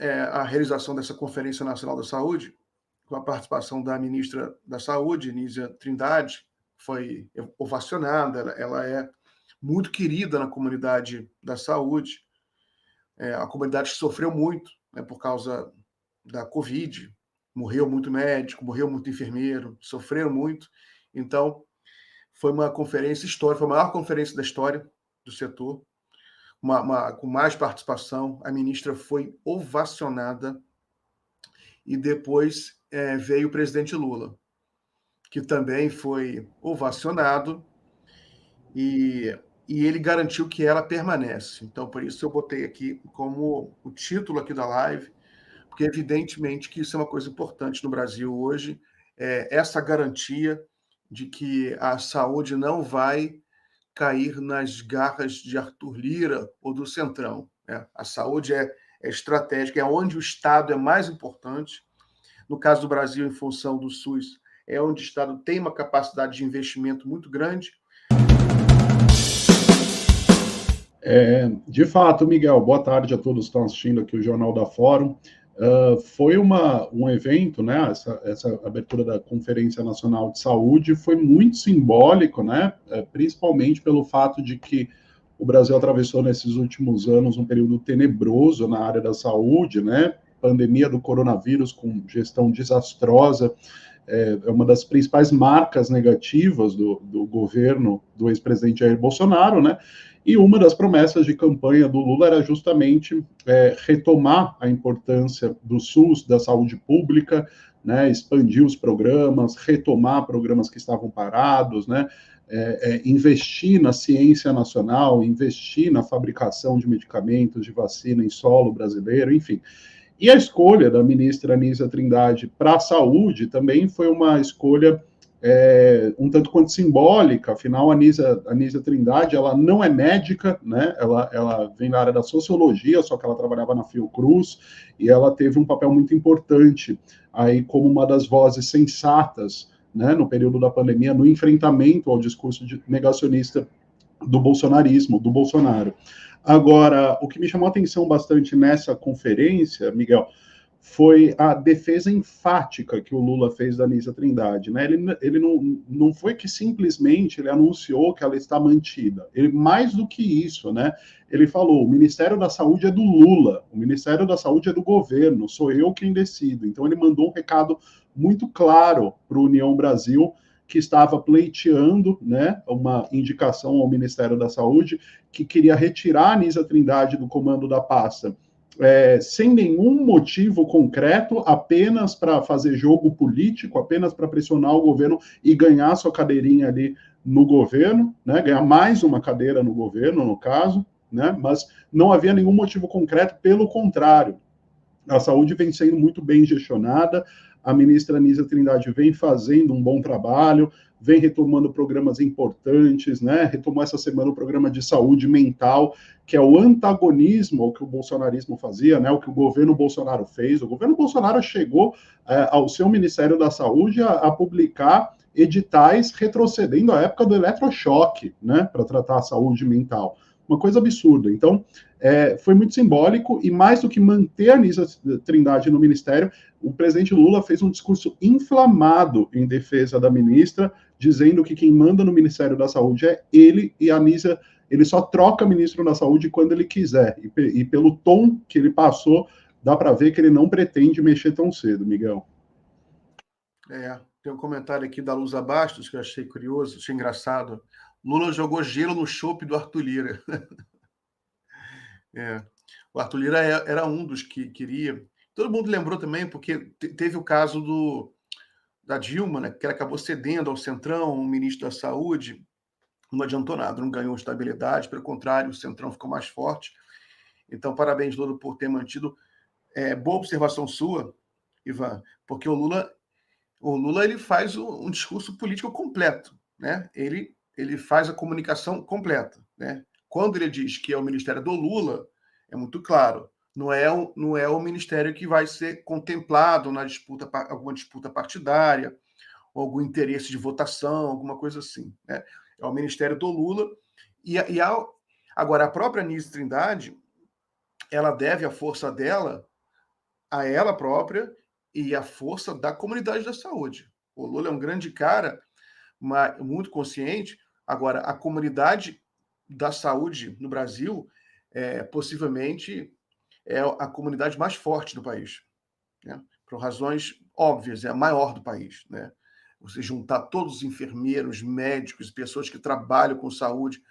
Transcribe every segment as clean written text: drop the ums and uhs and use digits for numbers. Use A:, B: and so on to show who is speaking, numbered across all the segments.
A: a realização dessa Conferência Nacional da Saúde, com a participação da ministra da Saúde, Nízia Trindade, foi ovacionada, ela é muito querida na comunidade da saúde, a comunidade sofreu muito, né, por causa da Covid, morreu muito médico, morreu muito enfermeiro, sofreram muito, então foi uma conferência histórica, foi a maior conferência da história do setor, com mais participação, a ministra foi ovacionada, e depois veio o presidente Lula, que também foi ovacionado, e ele garantiu que ela permanece. Então, por isso eu botei aqui como o título aqui da live, porque evidentemente que isso é uma coisa importante no Brasil hoje, essa garantia de que a saúde não vai cair nas garras de Arthur Lira ou do Centrão, né? A saúde é estratégica, é onde o Estado é mais importante. No caso do Brasil, em função do SUS, é onde o Estado tem uma capacidade de investimento muito grande.
B: De fato, Miguel, boa tarde a todos que estão assistindo aqui o Jornal da Fórum. Foi um evento, né? Essa abertura da Conferência Nacional de Saúde foi muito simbólico, né? Principalmente pelo fato de que o Brasil atravessou nesses últimos anos um período tenebroso na área da saúde, né? Pandemia do coronavírus com gestão desastrosa, é uma das principais marcas negativas do governo do ex-presidente Jair Bolsonaro, né? E uma das promessas de campanha do Lula era justamente retomar a importância do SUS, da saúde pública, né, expandir os programas, retomar programas que estavam parados, né, investir na ciência nacional, investir na fabricação de medicamentos, de vacina em solo brasileiro, enfim. E a escolha da ministra Nízia Trindade para a saúde também foi uma escolha um tanto quanto simbólica. Afinal, a Nízia Trindade, ela não é médica, né? Ela vem da área da sociologia, só que ela trabalhava na Fiocruz, e ela teve um papel muito importante aí como uma das vozes sensatas, né, no período da pandemia, no enfrentamento ao discurso negacionista do bolsonarismo, do Bolsonaro. Agora, o que me chamou a atenção bastante nessa conferência, Miguel, foi a defesa enfática que o Lula fez da Nízia Trindade, né? Ele não foi que simplesmente ele anunciou que ela está mantida. Ele, mais do que isso, né? Ele falou: o Ministério da Saúde é do Lula, o Ministério da Saúde é do governo, sou eu quem decido. Então ele mandou um recado muito claro para o União Brasil, que estava pleiteando, né, uma indicação ao Ministério da Saúde, que queria retirar a Nízia Trindade do comando da pasta, sem nenhum motivo concreto, apenas para fazer jogo político, apenas para pressionar o governo e ganhar sua cadeirinha ali no governo, né, ganhar mais uma cadeira no governo, no caso, né, mas não havia nenhum motivo concreto, pelo contrário. A saúde vem sendo muito bem gestionada, a ministra Nízia Trindade vem fazendo um bom trabalho, vem retomando programas importantes, né? Retomou essa semana o programa de saúde mental, que é o antagonismo ao que o bolsonarismo fazia, né? O que o governo Bolsonaro fez. O governo Bolsonaro chegou ao seu Ministério da Saúde a publicar editais retrocedendo à época do eletrochoque, né? Para tratar a saúde mental. Uma coisa absurda. Então, foi muito simbólico, e mais do que manter a Nízia Trindade no ministério, o presidente Lula fez um discurso inflamado em defesa da ministra, dizendo que quem manda no Ministério da Saúde é ele, e a Nízia, ele só troca ministro da Saúde quando ele quiser. E pelo tom que ele passou, dá para ver que ele não pretende mexer tão cedo, Miguel.
A: Tem um comentário aqui da Luza Bastos, que eu achei curioso, achei engraçado. Lula jogou gelo no chope do Arthur Lira. O Arthur Lira era um dos que queria. Todo mundo lembrou também, porque teve o caso da Dilma, né, que ela acabou cedendo ao Centrão, o ministro da Saúde, não adiantou nada, não ganhou estabilidade, pelo contrário, o Centrão ficou mais forte. Então, parabéns, Lula, por ter mantido. Boa observação sua, Ivan, porque o Lula ele faz um discurso político completo, né? Ele faz a comunicação completa, né? Quando ele diz que é o ministério do Lula, é muito claro, não é o ministério que vai ser contemplado na disputa, alguma disputa partidária, ou algum interesse de votação, alguma coisa assim, né? É o ministério do Lula. Agora, a própria Nízia Trindade, ela deve a força dela a ela própria e a força da comunidade da saúde. O Lula é um grande cara, muito consciente. Agora, a comunidade da saúde no Brasil possivelmente é a comunidade mais forte do país, né? Por razões óbvias, é a maior do país, né? Você juntar todos os enfermeiros, médicos, pessoas que trabalham com saúde,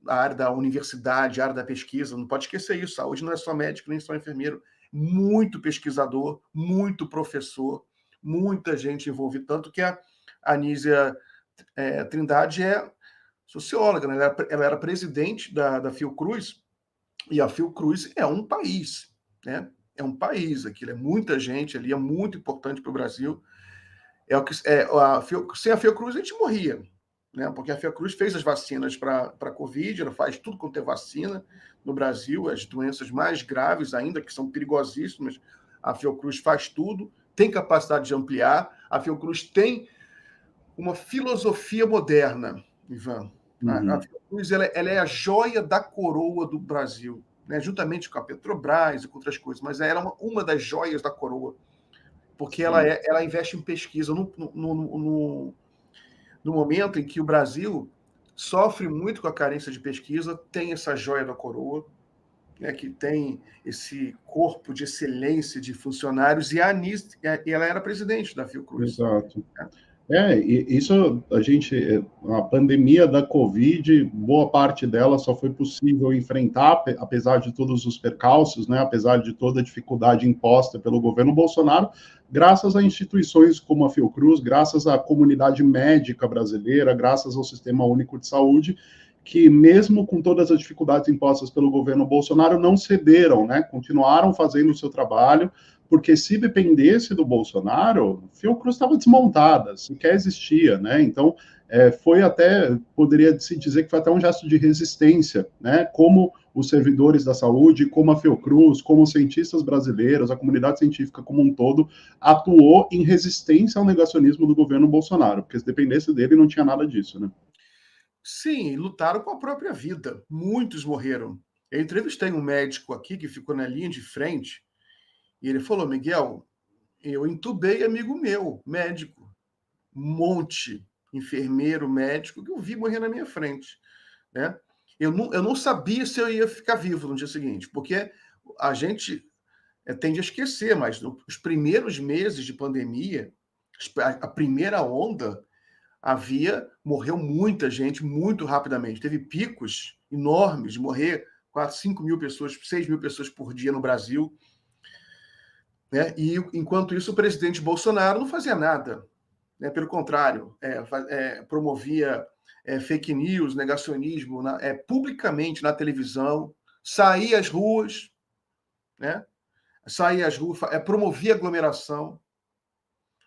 A: a área da universidade, a área da pesquisa, não pode esquecer isso, saúde não é só médico, nem só enfermeiro, muito pesquisador, muito professor, muita gente envolvida, tanto que a Anísia Trindade é socióloga, né? Ela era presidente da Fiocruz, e a Fiocruz é um país, né? É um país, aquilo é muita gente ali, é muito importante para o Brasil. Sem a Fiocruz a gente morria, né? Porque a Fiocruz fez as vacinas para a Covid, ela faz tudo quanto é vacina no Brasil, as doenças mais graves ainda, que são perigosíssimas, a Fiocruz faz tudo, tem capacidade de ampliar, a Fiocruz tem uma filosofia moderna, Ivan. A Fiocruz ela é a joia da coroa do Brasil, né? Juntamente com a Petrobras e com outras coisas, mas era uma das joias da coroa, porque ela investe em pesquisa no momento em que o Brasil sofre muito com a carência de pesquisa, tem essa joia da coroa, né, que tem esse corpo de excelência de funcionários, e a Anísia, ela era presidente da Fiocruz.
B: Exato. Isso a pandemia da Covid, boa parte dela só foi possível enfrentar, apesar de todos os percalços, né, apesar de toda a dificuldade imposta pelo governo Bolsonaro, graças a instituições como a Fiocruz, graças à comunidade médica brasileira, graças ao Sistema Único de Saúde, que mesmo com todas as dificuldades impostas pelo governo Bolsonaro, não cederam, né, continuaram fazendo o seu trabalho, porque se dependesse do Bolsonaro, Fiocruz estava desmontada, sequer existia, né? Então, poderia se dizer que foi até um gesto de resistência, né? Como os servidores da saúde, como a Fiocruz, como os cientistas brasileiros, a comunidade científica como um todo, atuou em resistência ao negacionismo do governo Bolsonaro, porque se dependesse dele não tinha nada disso, né?
A: Sim, lutaram com a própria vida. Muitos morreram. Eu entrevistei um médico aqui que ficou na linha de frente, e ele falou: Miguel, eu entubei amigo meu, médico, um monte, enfermeiro, médico, que eu vi morrer na minha frente, né? Eu não sabia se eu ia ficar vivo no dia seguinte, porque a gente tende a esquecer, mas os primeiros meses de pandemia, a primeira onda, morreu muita gente muito rapidamente. Teve picos enormes de morrer 4, 5 mil pessoas, 6 mil pessoas por dia no Brasil, né? E enquanto isso, o presidente Bolsonaro não fazia nada, né? Pelo contrário, promovia fake news, negacionismo, publicamente na televisão, saía às ruas, né? Promovia aglomeração.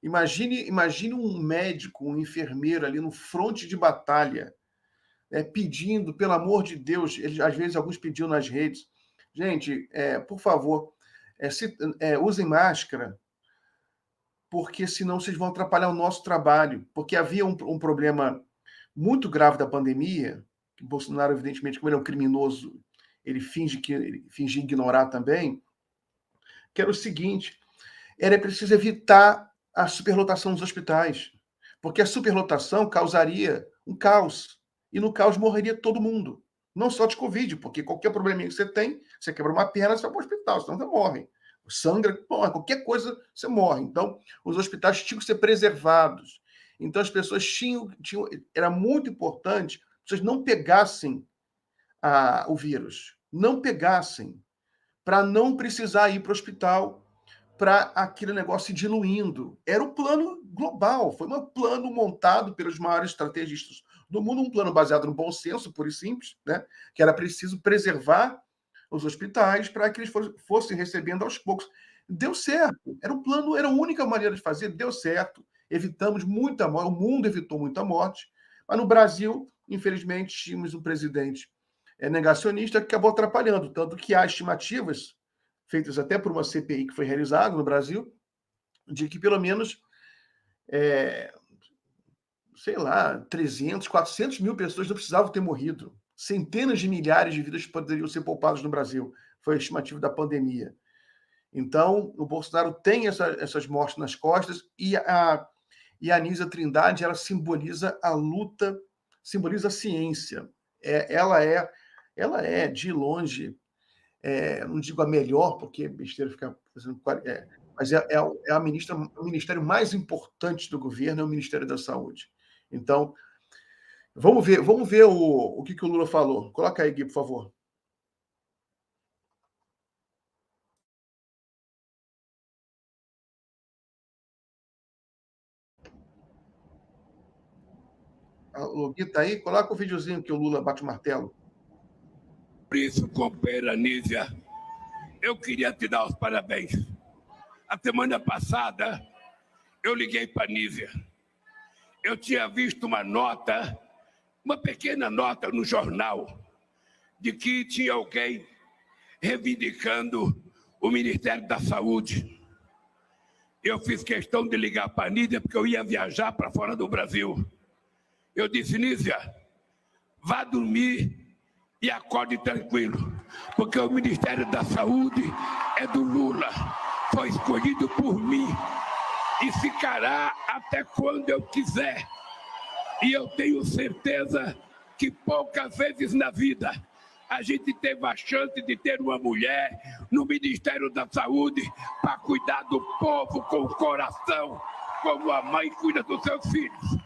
A: Imagine um médico, um enfermeiro ali no fronte de batalha, pedindo, pelo amor de Deus, às vezes alguns pediam nas redes, gente, por favor, usem máscara, porque senão vocês vão atrapalhar o nosso trabalho. Porque havia um problema muito grave da pandemia, que Bolsonaro, evidentemente, como ele é um criminoso, ele finge ignorar também, que era o seguinte: era preciso evitar a superlotação dos hospitais, porque a superlotação causaria um caos, e no caos morreria todo mundo, não só de Covid, porque qualquer probleminha que você tem, você quebra uma perna, você vai para o hospital, senão você morre. Sangra, qualquer coisa, você morre. Então, os hospitais tinham que ser preservados. Então, as pessoas era muito importante que as pessoas não pegassem o vírus, não pegassem, para não precisar ir para o hospital, para aquele negócio ir diluindo. Era um plano global, foi um plano montado pelos maiores estrategistas do mundo, um plano baseado no bom senso, puro e simples, né? Que era preciso preservar os hospitais para que eles fossem recebendo aos poucos. Deu certo, era um plano, era a única maneira de fazer, deu certo. Evitamos muita morte, o mundo evitou muita morte, mas no Brasil, infelizmente, tínhamos um presidente negacionista que acabou atrapalhando, tanto que há estimativas feitas até por uma CPI que foi realizada no Brasil, de que pelo menos, sei lá, 300, 400 mil pessoas não precisavam ter morrido. Centenas de milhares de vidas poderiam ser poupadas no Brasil. Foi a estimativa da pandemia. Então, o Bolsonaro tem essas mortes nas costas e a Anísia Trindade, ela simboliza a luta, simboliza a ciência. Ela é, de longe, não digo a melhor, porque besteira ficar fazendo... mas é a ministra, o ministério mais importante do governo é o Ministério da Saúde. Então, vamos ver o que o Lula falou. Coloca aí, Gui, por favor. O Gui tá aí? Coloca o videozinho que o Lula bate o martelo.
C: Por isso, companheira Anísia, eu queria te dar os parabéns. A semana passada, eu liguei para a Anísia. Eu tinha visto uma pequena nota no jornal, de que tinha alguém reivindicando o Ministério da Saúde. Eu fiz questão de ligar para a Anísia, porque eu ia viajar para fora do Brasil. Eu disse, Anísia, vá dormir e acorde tranquilo, porque o Ministério da Saúde é do Lula, foi escolhido por mim e ficará até quando eu quiser. E eu tenho certeza que poucas vezes na vida a gente teve a chance de ter uma mulher no Ministério da Saúde para cuidar do povo com o coração, como a mãe cuida dos seus filhos.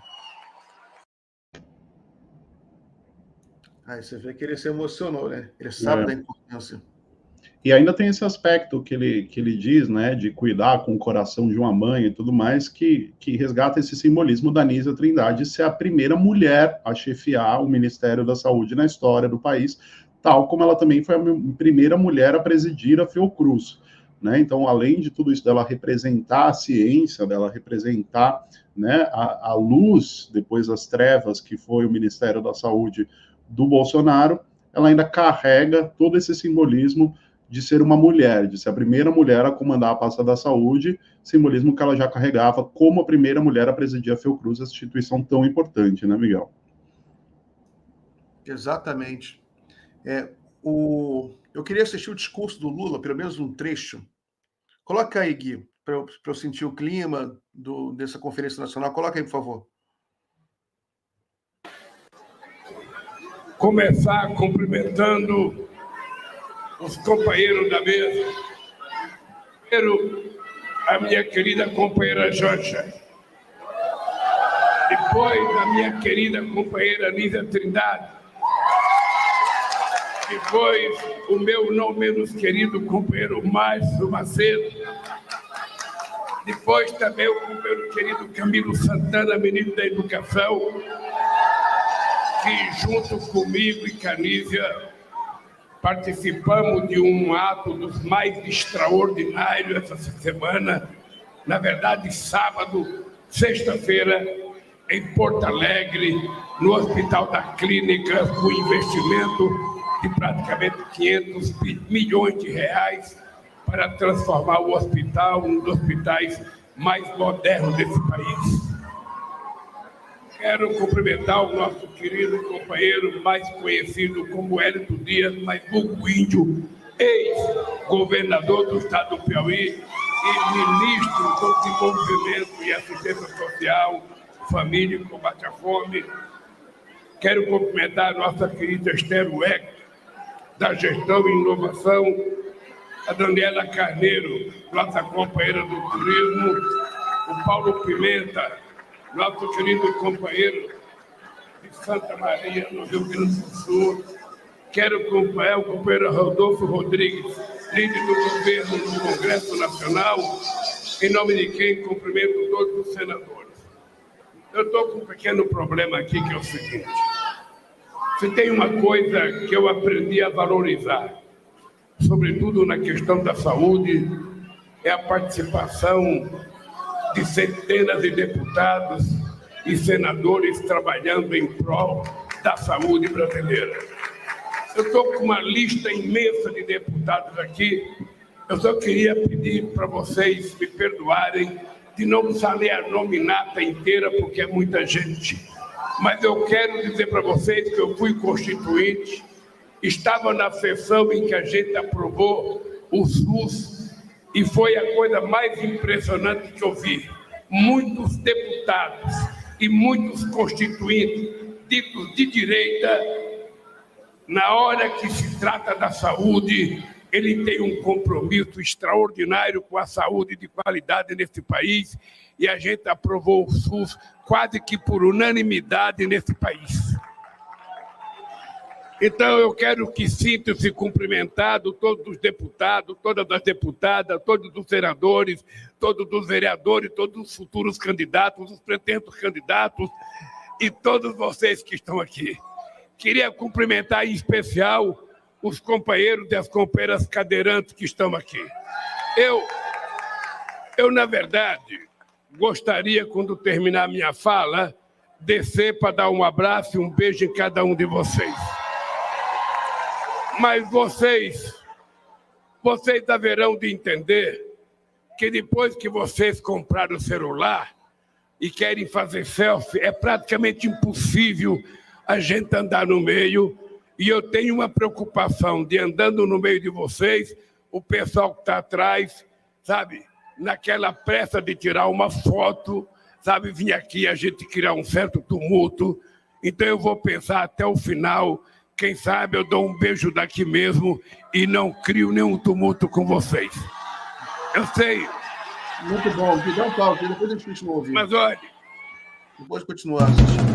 A: Aí você vê que ele se emocionou, né? Ele sabe da importância.
B: E ainda tem esse aspecto que ele diz, né, de cuidar com o coração de uma mãe e tudo mais, que resgata esse simbolismo da Anísia Trindade ser a primeira mulher a chefiar o Ministério da Saúde na história do país, tal como ela também foi a primeira mulher a presidir a Fiocruz, né? Então, além de tudo isso, dela representar a ciência, dela representar, né, a luz depois das trevas que foi o Ministério da Saúde do Bolsonaro, ela ainda carrega todo esse simbolismo de ser uma mulher, de ser a primeira mulher a comandar a pasta da saúde, simbolismo que ela já carregava como a primeira mulher a presidir a Fiocruz, essa instituição tão importante, né, Miguel?
A: Exatamente. Eu queria assistir o discurso do Lula, pelo menos um trecho. Coloca aí, Gui, para eu sentir o clima dessa Conferência Nacional. Coloca aí, por favor.
C: Começar cumprimentando os companheiros da mesa. Primeiro, a minha querida companheira Janja. Depois, a minha querida companheira Anísia Trindade. Depois, o meu não menos querido companheiro Márcio Macedo. Depois, também o companheiro querido Camilo Santana, ministro da Educação, que junto comigo e Anísia participamos de um ato dos mais extraordinários essa semana, na verdade, sábado, sexta-feira, em Porto Alegre, no Hospital da Clínica, com investimento de praticamente 500 milhões de reais para transformar o hospital um dos hospitais mais modernos desse país. Quero cumprimentar o nosso querido companheiro, mais conhecido como Hélito Dias, mas vulgo Índio, ex-governador do estado do Piauí e ministro do Desenvolvimento e Assistência Social, Família e Combate à Fome. Quero cumprimentar a nossa querida Esther Weck, da Gestão e Inovação, a Daniela Carneiro, nossa companheira do Turismo, o Paulo Pimenta, nosso querido companheiro de Santa Maria, no Rio Grande do Sul. Quero acompanhar o companheiro Rodolfo Rodrigues, líder do governo do Congresso Nacional, em nome de quem cumprimento todos os senadores. Eu estou com um pequeno problema aqui, que é o seguinte. Se tem uma coisa que eu aprendi a valorizar, sobretudo na questão da saúde, é a participação de centenas de deputados e senadores trabalhando em prol da saúde brasileira. Eu estou com uma lista imensa de deputados aqui. Eu só queria pedir para vocês me perdoarem de não precisar ler a nominata inteira, porque é muita gente. Mas eu quero dizer para vocês que eu fui constituinte, estava na sessão em que a gente aprovou o SUS E foi a coisa mais impressionante que eu vi. Muitos deputados e muitos constituintes ditos de direita, na hora que se trata da saúde, ele tem um compromisso extraordinário com a saúde de qualidade nesse país, e a gente aprovou o SUS quase que por unanimidade nesse país. Então, eu quero que sintam-se cumprimentados todos os deputados, todas as deputadas, todos os senadores, todos os vereadores, todos os futuros candidatos, os pretendentes candidatos e todos vocês que estão aqui. Queria cumprimentar em especial os companheiros e as companheiras cadeirantes que estão aqui. Eu, na verdade, gostaria, quando terminar minha fala, descer para dar um abraço e um beijo em cada um de vocês. Mas vocês haverão de entender que depois que vocês compraram o celular e querem fazer selfie, é praticamente impossível a gente andar no meio, e eu tenho uma preocupação de, andando no meio de vocês, o pessoal que está atrás, sabe, naquela pressa de tirar uma foto, sabe, vir aqui e a gente criar um certo tumulto. Então eu vou pensar até o final. Quem sabe eu dou um beijo daqui mesmo e não crio nenhum tumulto com vocês. Eu sei.
A: Muito bom. Dá um pause, depois a gente continua ouvindo.
C: Mas olha...
A: Pode continuar assistindo.